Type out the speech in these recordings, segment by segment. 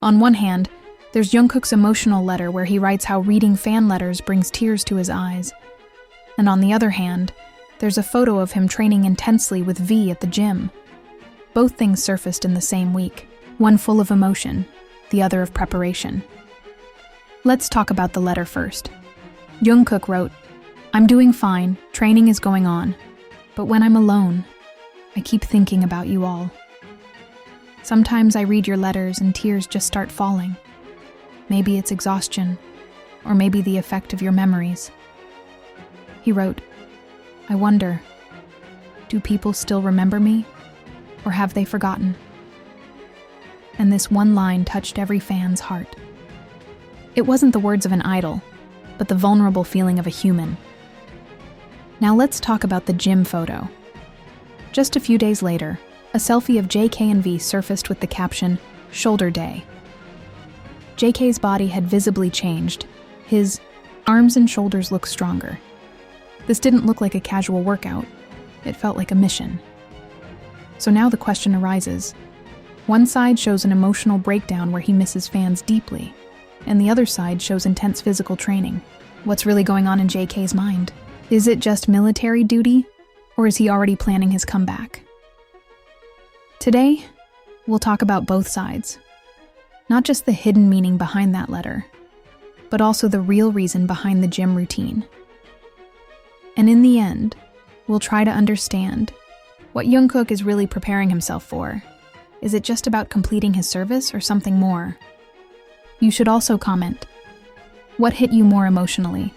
On one hand, there's Jungkook's emotional letter where he writes how reading fan letters brings tears to his eyes. And on the other hand, there's a photo of him training intensely with V at the gym. Both things surfaced in the same week, one full of emotion, the other of preparation. Let's talk about the letter first. Jungkook wrote, "I'm doing fine, training is going on, but when I'm alone, I keep thinking about you all. Sometimes I read your letters and tears just start falling. Maybe it's exhaustion, or maybe the effect of your memories." He wrote, "I wonder, do people still remember me, or have they forgotten?" And this one line touched every fan's heart. It wasn't the words of an idol, but the vulnerable feeling of a human. Now let's talk about the gym photo. Just a few days later, a selfie of JK and V surfaced with the caption, "Shoulder Day." JK's body had visibly changed. His arms and shoulders looked stronger. This didn't look like a casual workout. It felt like a mission. So now the question arises. One side shows an emotional breakdown where he misses fans deeply, and the other side shows intense physical training. What's really going on in JK's mind? Is it just military duty, or is he already planning his comeback? Today, we'll talk about both sides. Not just the hidden meaning behind that letter, but also the real reason behind the gym routine. And in the end, we'll try to understand what Jungkook is really preparing himself for. Is it just about completing his service or something more? You should also comment. What hit you more emotionally?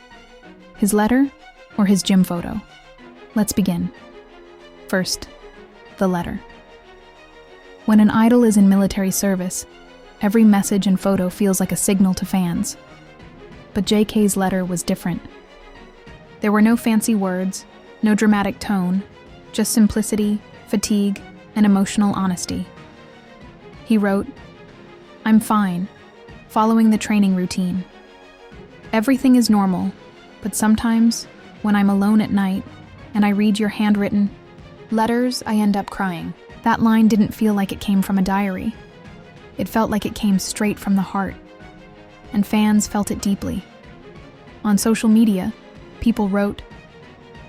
His letter or his gym photo? Let's begin. First, the letter. When an idol is in military service, every message and photo feels like a signal to fans. But JK's letter was different. There were no fancy words, no dramatic tone, just simplicity, fatigue, and emotional honesty. He wrote, "I'm fine, following the training routine. Everything is normal, but sometimes, when I'm alone at night and I read your handwritten letters, I end up crying." That line didn't feel like it came from a diary. It felt like it came straight from the heart, and fans felt it deeply. On social media, people wrote,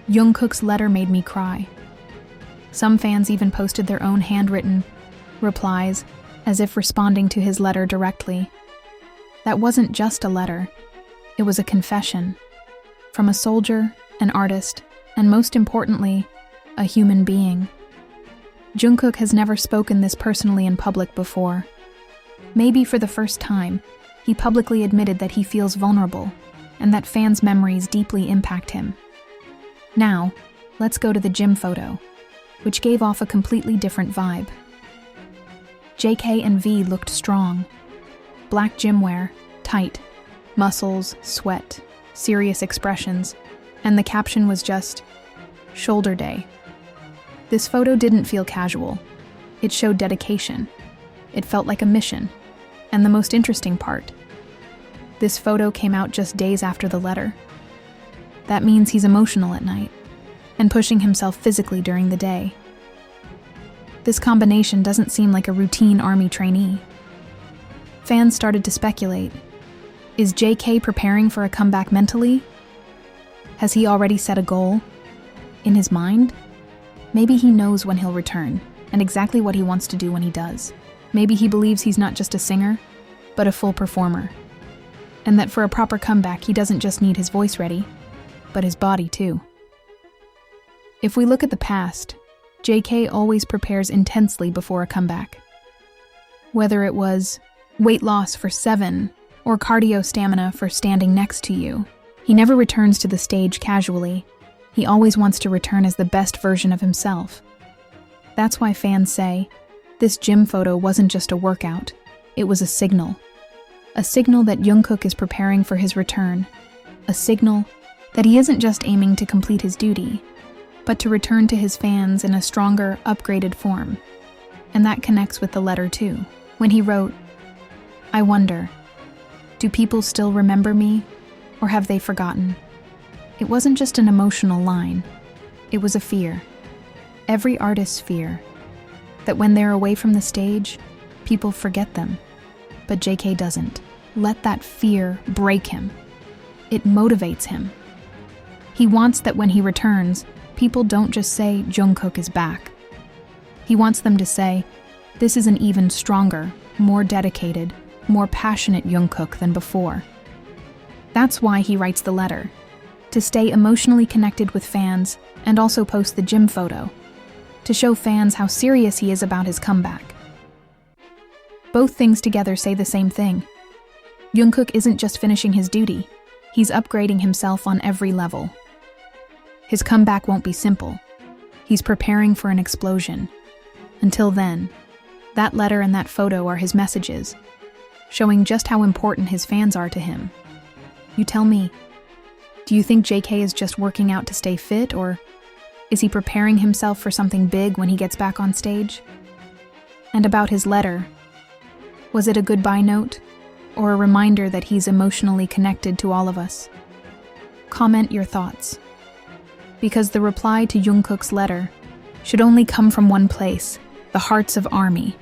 "Jungkook's letter made me cry." Some fans even posted their own handwritten replies, as if responding to his letter directly. That wasn't just a letter, it was a confession. From a soldier, an artist, and most importantly, a human being. Jungkook has never spoken this personally in public before. Maybe for the first time, he publicly admitted that he feels vulnerable, and that fans' memories deeply impact him. Now, let's go to the gym photo, which gave off a completely different vibe. JK and V looked strong. Black gym wear, tight, muscles, sweat, serious expressions, and the caption was just, "Shoulder Day." This photo didn't feel casual. It showed dedication. It felt like a mission. And the most interesting part, this photo came out just days after the letter. That means he's emotional at night and pushing himself physically during the day. This combination doesn't seem like a routine army trainee. Fans started to speculate. Is JK preparing for a comeback mentally? Has he already set a goal? In his mind? Maybe he knows when he'll return and exactly what he wants to do when he does. Maybe he believes he's not just a singer, but a full performer. And that for a proper comeback, he doesn't just need his voice ready, but his body too. If we look at the past, JK always prepares intensely before a comeback. Whether it was weight loss for 7 or cardio stamina for standing next to you, he never returns to the stage casually. He always wants to return as the best version of himself. That's why fans say, this gym photo wasn't just a workout, it was a signal. A signal that Jungkook is preparing for his return. A signal that he isn't just aiming to complete his duty, but to return to his fans in a stronger, upgraded form. And that connects with the letter too. When he wrote, "I wonder, do people still remember me, or have they forgotten?" It wasn't just an emotional line, it was a fear. Every artist's fear, that when they're away from the stage, people forget them. But JK doesn't. Let that fear break him. It motivates him. He wants that when he returns, people don't just say Jungkook is back. He wants them to say, this is an even stronger, more dedicated, more passionate Jungkook than before. That's why he writes the letter, to stay emotionally connected with fans and also post the gym photo, to show fans how serious he is about his comeback. Both things together say the same thing. Jungkook isn't just finishing his duty, he's upgrading himself on every level. His comeback won't be simple. He's preparing for an explosion. Until then, that letter and that photo are his messages, showing just how important his fans are to him. You tell me, do you think JK is just working out to stay fit, or is he preparing himself for something big when he gets back on stage? And about his letter, was it a goodbye note, or a reminder that he's emotionally connected to all of us? Comment your thoughts. Because the reply to Jungkook's letter should only come from one place, the hearts of ARMY.